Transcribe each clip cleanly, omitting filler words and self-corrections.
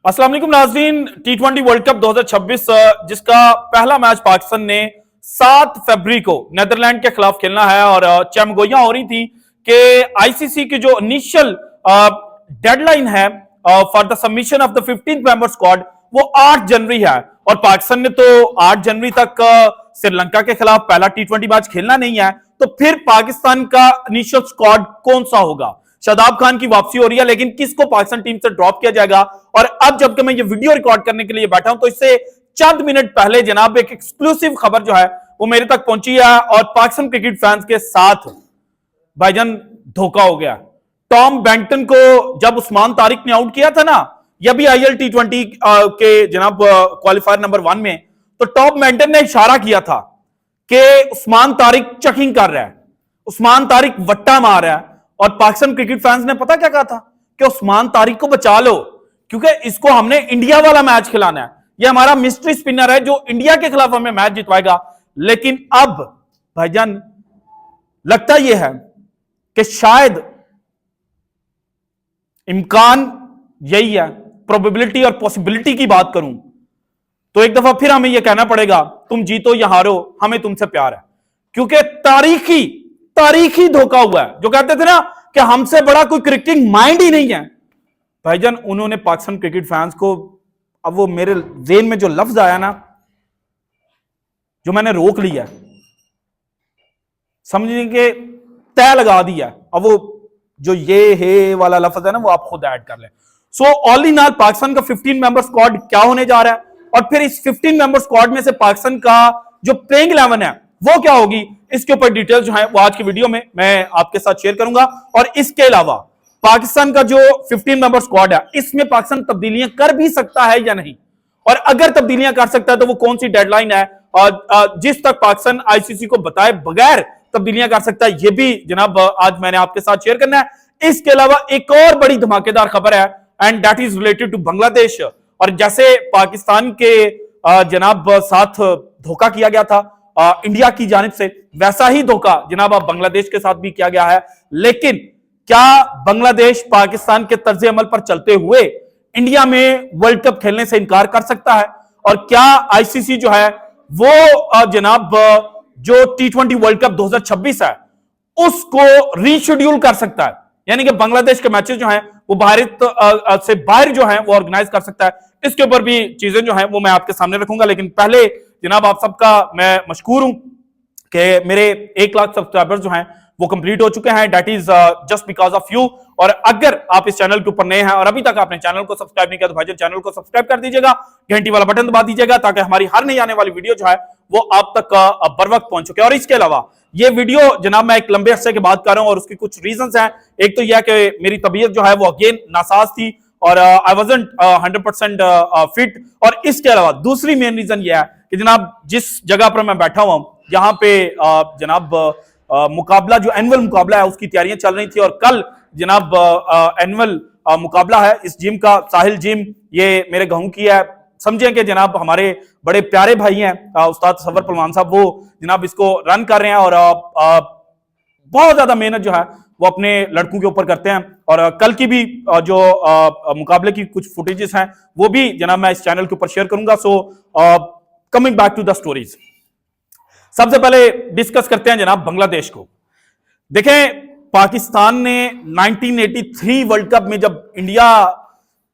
अस्सलाम वालेकुम नाज़रीन। T20 वर्ल्ड कप 2026 जिसका पहला मैच पाकिस्तान ने 7 फरवरी को नीदरलैंड के खिलाफ खेलना है और चमगोइयां हो रही थी कि आईसीसी की जो इनिशियल डेडलाइन है for the submission of the 15th member squad वो 8 जनवरी है और पाकिस्तान ने तो 8 जनवरी तक श्रीलंका के खिलाफ पहला T20 मैच खेलना नहीं है, तो फिर पाकिस्तान का इनिशियल स्क्वाड कौन सा होगा। शादाब खान की वापसी हो रही है, लेकिन किसको पाकिस्तान टीम से ड्रॉप किया जाएगा। और अब जबकि मैं ये वीडियो रिकॉर्ड करने के लिए बैठा हूं तो इससे चंद मिनट पहले जनाब एक एक्सक्लूसिव खबर जो है वो मेरे तक पहुंची है और पाकिस्तान क्रिकेट फैंस के साथ भाईजान धोखा हो गया। टॉम बेंटन को जब उस्मान तारिक ने आउट किया था ना, यह भी आईएल T20 के जनाब क्वालिफायर नंबर 1 में, तो टॉम बेंटन ने इशारा किया था कि उस्मान तारिक चेकिंग कर रहा है, उस्मान तारिक वट्टा मार रहा है। और पाकिस्तान क्रिकेट फैंस ने पता क्या कहा था कि उस्मान तारिक को बचा लो क्योंकि इसको हमने इंडिया वाला मैच खिलाना है, ये हमारा मिस्ट्री स्पिनर है जो इंडिया के खिलाफ हमें मैच जितवाएगा। लेकिन अब भाईजान लगता यह है कि शायद इम्कान यही है, प्रोबेबिलिटी और पॉसिबिलिटी की बात करूं तो एक दफा फिर हमें यह कहना पड़ेगा तुम जीतो या हारो हमें तुमसे प्यार है, क्योंकि तारीखी धोखा हुआ है। जो कहते थे ना कि हमसे बड़ा कोई क्रिकेटिंग माइंड ही नहीं है, भाईजान उन्होंने पाकिस्तान क्रिकेट फैंस को, अब वो मेरे ज़हन में जो लफ्ज आया ना जो मैंने रोक लिया, समझने के तय लगा दिया, अब वो जो ये है वाला लफ्ज है ना वो आप खुद ऐड कर लें। So all in all Pakistan का 15 मेंबर स्क्वाड क्या होने जा रहा है और फिर इस 15 मेंबर स्क्वाड में से पाकिस्तान का जो प्लेइंग 11 है वो क्या होगी, इसके ऊपर डिटेल्स जो है वो आज की वीडियो में मैं आपके साथ शेयर करूंगा। और इसके अलावा पाकिस्तान का जो 15 मेंबर स्क्वाड है इसमें पाकिस्तान तब्दीलियां कर भी सकता है या नहीं, और अगर तब्दीलियां कर सकता है तो वो कौन सी डेडलाइन है और जिस तक पाकिस्तान आईसीसी को बताए बगैर तब्दीलियां कर सकता है, ये भी जनाब आज मैंने आपके साथ शेयर करना है। इसके अलावा एक और बड़ी धमाकेदार खबर है and that is related to Bangladesh. और जैसे पाकिस्तान के जनाब साथ धोखा किया गया था इंडिया की जानिब से, वैसा ही धोखा जनाब अब बांग्लादेश के साथ भी किया गया है। लेकिन क्या बांग्लादेश पाकिस्तान के तर्ज अमल पर चलते हुए इंडिया में वर्ल्ड कप खेलने से इनकार कर सकता है, और क्या आईसीसी जो है वो जनाब जो T20 वर्ल्ड कप 2026 है उसको रीशेड्यूल कर सकता है, यानी कि बांग्लादेश के मैचेस जो हैं वो भारत से बाहर जो हैं वो ऑर्गेनाइज कर सकता है। इसके ऊपर भी चीजें जो हैं वो मैं आपके सामने रखूंगा। लेकिन पहले जनाब आप सबका मैं मशकूर हूं कि मेरे 1 लाख सब्सक्राइबर्स जो हैं वो कंप्लीट हो चुके हैं, that is just because of you. और अगर आप इस चैनल के ऊपर नए हैं और अभी तक आपने चैनल को सब्सक्राइब नहीं किया तो भाईजान चैनल को सब्सक्राइब कर दीजिएगा, घंटी वाला बटन दबा दीजिएगा ताकि हमारी हर नई आने वाली वीडियो जो है वो आप तक बर वक्त पहुंच चुके। और इसके अलावा ये वीडियो जनाब मैं एक लंबे अरसे के बाद कर रहा हूं और उसकी कुछ रीजंस हैं। एक तो यह कि मेरी तबीयत जो है वो अगेन नासाज थी और आई वाज़न्ट 100% फिट, और इसके अलावा दूसरी मेन रीजन यह है कि जनाब जिस जगह पर मैं बैठा हुआ हूं यहां पे जनाब मुकाबला जो एनुअल मुकाबला है उसकी तैयारियां चल रही थी और कल जनाब एनुअल मुकाबला है इस जिम का, साहिल जिम, ये मेरे गांव की है। समझें कि जनाब हमारे बड़े प्यारे भाई हैं उस्ताद सफर पलवान साहब, वो जनाब इसको रन कर रहे हैं और बहुत ज्यादा मेहनत जो है वो अपने लड़कों के ऊपर करते हैं। और कल की भी जो मुकाबले की कुछ फुटेजेस हैं वो भी जनाब मैं इस चैनल के ऊपर शेयर करूंगा। So coming back to the stories, सबसे पहले डिस्कस करते हैं जनाब बांग्लादेश को। देखें पाकिस्तान ने 1983 वर्ल्ड कप में जब इंडिया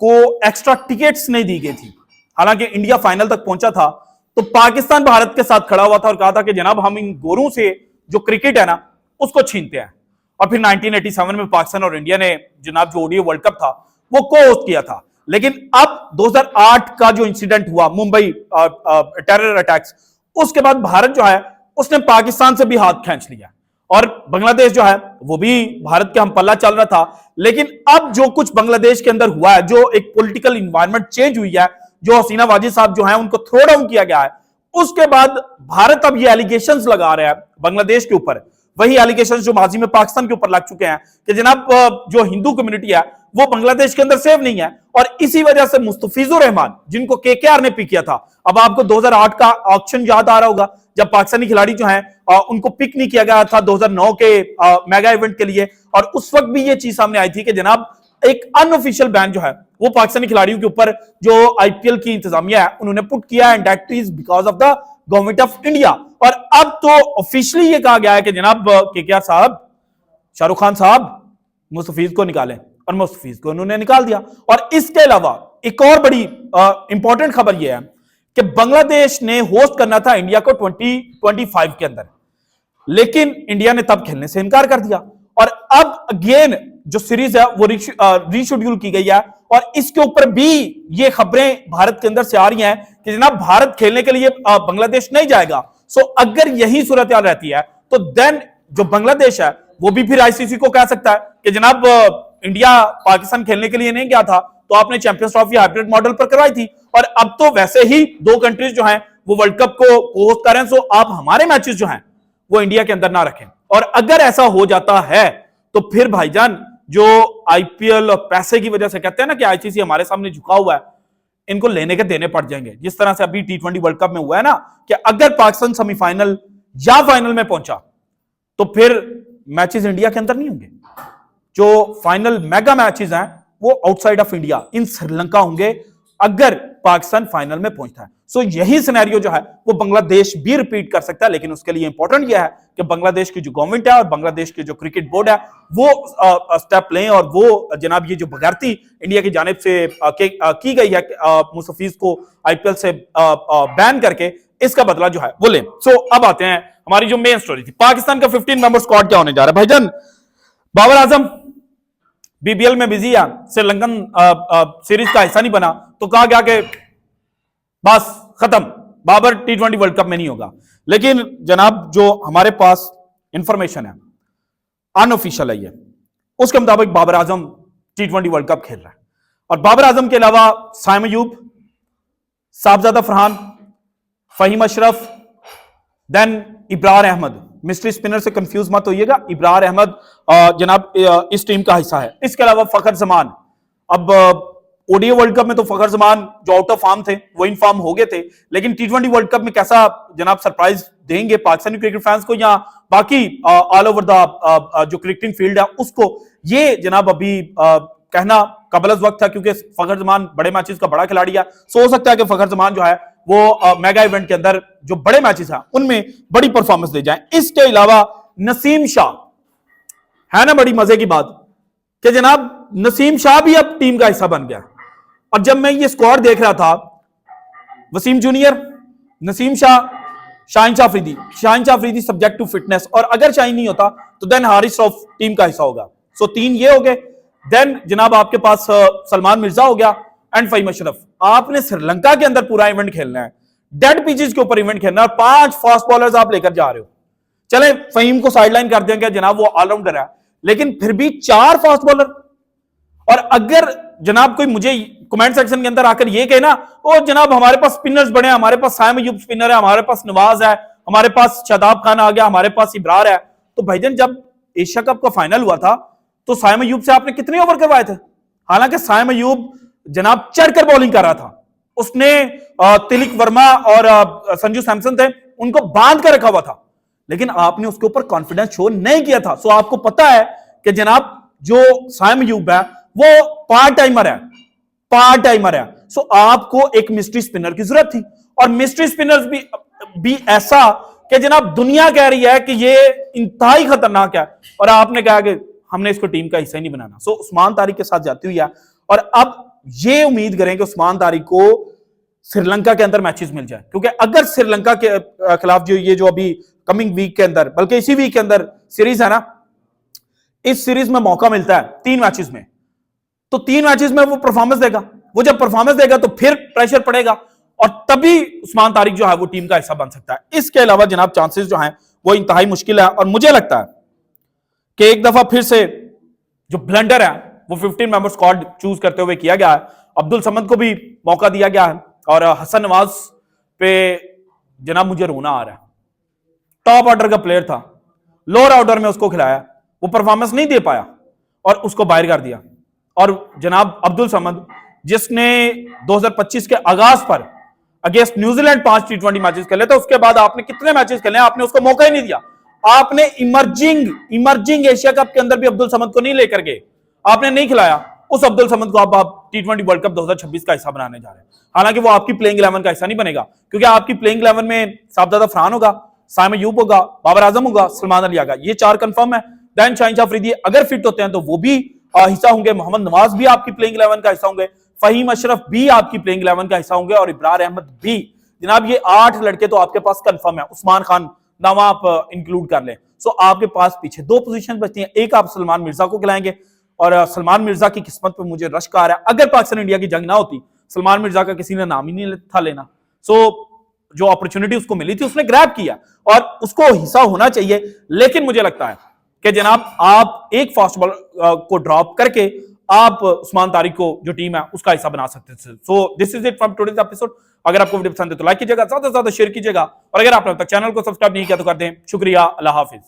को एक्स्ट्रा टिकट्स नहीं दी गई थी, हालांकि इंडिया फाइनल तक पहुंचा था, तो पाकिस्तान भारत के साथ खड़ा हुआ था और कहा था कि जनाब हम इन गोरों से जो क्रिकेट है ना उसको छीनते हैं। और फिर 1987 में पाकिस्तान और इंडिया ने जनाब जो ओडीआई वर्ल्ड कप था वो को होस्ट किया था। लेकिन अब 2008 का जो इंसिडेंट हुआ मुंबई टेरर अटैक्स, उसके बाद भारत जो है उसने पाकिस्तान से भी हाथ खींच लिया और बांग्लादेश जो है वो भी भारत के हम पल्ला चल रहा था। लेकिन अब जो कुछ बांग्लादेश के अंदर हुआ है, जो एक पॉलिटिकल इन्वायरमेंट चेंज हुई है, जो हसीना वाजिद साहब जो है उनको थ्रो डाउन किया गया है, उसके बाद भारत अब ये एलिगेशंस लगा रहा है बांग्लादेश के ऊपर, वही एलिगेशंस जो माजी में पाकिस्तान के ऊपर लग चुके हैं कि जनाब जो हिंदू कम्युनिटी है वो बांग्लादेश के अंदर सेफ नहीं है। और इसी वजह से मुस्तफिजुर रहमान जिनको केकेआर ने पिक किया था, अब आपको 2008 का ऑक्शन याद आ रहा होगा जब पाकिस्तानी खिलाड़ी जो हैं उनको पिक नहीं किया गया था 2009 के मेगा इवेंट के लिए, और उस वक्त भी ये चीज सामने आई थी कि जनाब एक अनऑफिशियल बैन जो है वो पाकिस्तानी खिलाड़ियों के ऊपर जो आईपीएल की इंतजामिया है उन्होंने पुट किया, and that is because of the government of India. और अब तो ऑफिशियली ये कहा गया है कि जनाब केकेआर साहब, शाहरुख खान साहब मुस्तफीज को निकालें, और मुस्तफीज को उन्होंने निकाल दिया। और इसके अलावा एक और बड़ी इंपॉर्टेंट खबर यह है कि बांग्लादेश ने होस्ट करना था इंडिया को 2025 के अंदर, लेकिन इंडिया ने तब खेलने से इनकार कर दिया। और अब अगेन जो सीरीज है वो रीशेड्यूल की गई है, और इसके ऊपर भी ये खबरें भारत के अंदर से आ रही हैं कि जनाब भारत खेलने के लिए बांग्लादेश नहीं जाएगा। सो अगर यही सूरत हाल रहती है तो देन जो बांग्लादेश है वो भी फिर आईसीसी को कह सकता है कि जनाब इंडिया पाकिस्तान खेलने के लिए नहीं गया था, तो आपने चैंपियंस ट्रॉफी हाइब्रिड मॉडल पर करवाई थी, और अब तो वैसे ही दो कंट्रीज जो हैं वो वर्ल्ड कप को होस्ट कर रहे हैं, सो आप हमारे मैचेस जो हैं वो इंडिया के अंदर ना रखें। और अगर ऐसा हो जाता है तो फिर भाईजान जो आईपीएल पैसे की वजह से कहते हैं ना कि आईसीसी हमारे सामने झुका हुआ है, इनको लेने के देने पड़ जाएंगे। जिस तरह से अभी टी20 वर्ल्ड कप में हुआ है ना कि अगर पाकिस्तान सेमीफाइनल या फाइनल में पहुंचा तो फिर मैचेस इंडिया के अंदर नहीं होंगे, जो फाइनल मेगा मैचेस हैं वो outside of India in Sri Lanka होंगे अगर पाकिस्तान फाइनल में पहुंचता है। सो यही सिनेरियो जो है वो बांग्लादेश भी रिपीट कर सकता है, लेकिन उसके लिए इंपॉर्टेंट यह है कि बांग्लादेश की जो गवर्नमेंट है और बांग्लादेश के जो क्रिकेट बोर्ड है वो स्टेप लें, और वो जनाब ये जो बगावती इंडिया की जानिब से की गई है मुस्तफीज को आईपीएल से बैन करके, इसका बदला जो है वो लें। सो अब आते हैं हमारी जो मेन स्टोरी थी, पाकिस्तान का 15 मेंबर स्क्वाड क्या होने जा रहा है। भाईजान बाबर आजम बीबीएल में बिजी है, श्रीलंकन सीरीज का हिस्सा नहीं बना, तो कहा गया कि बस खत्म, बाबर टी20 वर्ल्ड कप में नहीं होगा। लेकिन जनाब जो हमारे पास इंफॉर्मेशन है अनऑफिशियल है, उसके मुताबिक बाबर आजम टी20 वर्ल्ड कप खेल रहा है, और बाबर आजम के अलावा Saim Ayub, Sahibzada Farhan, Faheem Ashraf, then Abrar Ahmed, mystery spinner से कंफ्यूज मत होइएगा, इब्रार अहमद जनाब इस टीम का हिस्सा है। इसके अलावा फखर जमान, अब ओडीआई वर्ल्ड कप में तो फखर जमान जो आउट ऑफ फॉर्म थे वो इन फॉर्म हो गए थे, लेकिन टी20 वर्ल्ड कप में कैसा जनाब सरप्राइज देंगे पाकिस्तानी क्रिकेट फैंस को या बाकी ऑल ओवर द जो क्रिकेटिंग फील्ड है उसको, ये जनाब अभी कहना कबल वक्त था, क्योंकि फखर जमान बड़े मैचेस का बड़ा खिलाड़ी है। सो हो सकता है कि फखर जमान जो है वो मेगा इवेंट के अंदर जो बड़े मैचेस हैं उनमें बड़ी परफॉर्मेंस दे जाए। इसके अलावा नसीम शाह, है ना बड़ी मजे की बात कि जनाब नसीम शाह भी अब टीम का हिस्सा बन गया। और जब मैं ये स्क्वाड देख रहा था, Waseem junior, Naseem Shah, Shaheen Shah Afridi subject to fitness, और अगर शाहीन नहीं होता तो देन हारिस रऊफ टीम का हिस्सा होगा। सो तीन ये हो गए, देन जनाब आपके पास सलमान मिर्जा हो गया एंड फहीम अशरफ। आपने श्रीलंका के अंदर पूरा इवेंट खेलना है, डेड पिचेस के ऊपर इवेंट खेलना है, और 5 फास्ट बॉलर्स आप लेकर जा रहे हो। चले फहीम को साइडलाइन कर देंगे जनाब, वो ऑलराउंडर है, लेकिन फिर भी 4 फास्ट बॉलर। और अगर जनाब कोई मुझे कमेंट सेक्शन के अंदर आकर ये कहे ना, ओ जनाब हमारे पास स्पिनर्स बड़े हैं, हमारे पास साइम अयूब स्पिनर है, हमारे पास नवाज है, हमारे पास शादाब खान आ गया, हमारे पास इब्रार है, तो भाईजान जब एशिया कप का फाइनल हुआ था तो साइम अयूब से आपने कितने ओवर करवाए थे? हालांकि साइम अयूब जनाब चढ़कर बॉलिंग कर रहा था, उसने तिलक वर्मा और संजू सैमसन थे उनको बांध कर रखा हुआ था, लेकिन आपने उसके ऊपर कॉन्फिडेंस शो नहीं किया था। सो आपको पता है कि जनाब जो साइम अयूब है वो पार्ट टाइमर है। सो आपको एक मिस्ट्री स्पिनर की जरूरत थी, और मिस्ट्री स्पिनर्स भी ऐसा कि जनाब दुनिया कह रही है कि ये इंतहाई खतरनाक है, और आपने कहा कि हमने इसको टीम का हिस्सा ही नहीं बनाना। सो उस्मान तारिक के साथ जाती हुई है, और अब ये उम्मीद करें कि उस्मान तारिक को श्रीलंका के अंदर मैचेस मिल जाए, क्योंकि अगर श्रीलंका के खिलाफ जो अभी कमिंग वीक के अंदर, बल्कि इसी वीक के अंदर सीरीज है ना, इस सीरीज में मौका मिलता है 3 मैचेस में, तो 3 मैचेस में वो परफॉर्मेंस देगा। वो जब परफॉर्मेंस देगा तो फिर प्रेशर पड़ेगा, और तभी उस्मान तारिक जो है वो टीम का हिस्सा बन सकता है। इसके अलावा जनाब चांसेस जो हैं वो इंतहाई मुश्किल है, और मुझे लगता है कि एक दफा फिर से जो ब्लंडर है वो 15 मेंबर स्क्वाड चूज करते हुए किया गया है। अब्दुल समद को भी मौका दिया गया है, और हसन नवाज पे जनाब मुझे रोना आ रहा है। टॉप ऑर्डर का प्लेयर था, लोअर ऑर्डर में उसको खिलाया, वो परफॉर्मेंस नहीं दे पाया और उसको बाहर कर दिया। और जनाब अब्दुल समद जिसने 2025 के आगाज पर अगेंस्ट न्यूजीलैंड 5 टी20 मैचेस खेले थे, उसके बाद आपने कितने मैचेस खेले, आपने उसको मौका ही नहीं दिया। आपने इमर्जिंग एशिया कप के अंदर भी अब्दुल समद को नहीं लेकर गए, आपने नहीं खिलाया, उस अब्दुल समद को आप T20 वर्ल्ड कप 2026 का हिस्सा बनाने जा रहे हैं। हालांकि वो आपकी प्लेइंग 11 का हिस्सा नहीं बनेगा, क्योंकि आपकी प्लेइंग 11 में साबदादा फरहान होगा, साइम अयूब होगा, बाबर आजम होगा, सलमान अली आगा, ये 4 कंफर्म है। देन शाहीन शाह अफरीदी अगर फिट होते हैं तो वो भी हिस्सा होंगे, मोहम्मद नवाज भी आपकी प्लेइंग 11 का हिस्सा होंगे, फहीम अशरफ भी आपकी प्लेइंग 11 का हिस्सा होंगे, और इब्रार अहमद भी। जनाब ये 8 लड़के तो आपके पास कंफर्म है। उस्मान खान नाम आप इंक्लूड कर लें। सो आपके पास पीछे 2 पोजीशन बचती हैं। एक आप सलमान मिर्जा को खिलाएंगे, और सलमान मिर्जा की किस्मत पे मुझे रश्क आ रहा है, अगर पाकिस्तान इंडिया की जंग ना होती सलमान मिर्जा का किसी ने नाम ही नहीं था लेना। सो जो अपॉर्चुनिटी उसको मिली थी उसने ग्रैब किया, और उसको हिस्सा होना चाहिए। लेकिन मुझे लगता है कि जनाब आप एक फास्ट बॉलर को ड्रॉप करके आप उस्मान तारिक को जो टीम है उसका हिस्सा बना सकते थे। So this is it from today's episode. अगर आपको वीडियो पसंद है तो लाइक कीजिएगा, ज्यादा से ज्यादा शेयर कीजिएगा, और अगर आपने अब तक चैनल को सब्सक्राइब नहीं किया तो कर दें। शुक्रिया, अल्लाह हाफिज।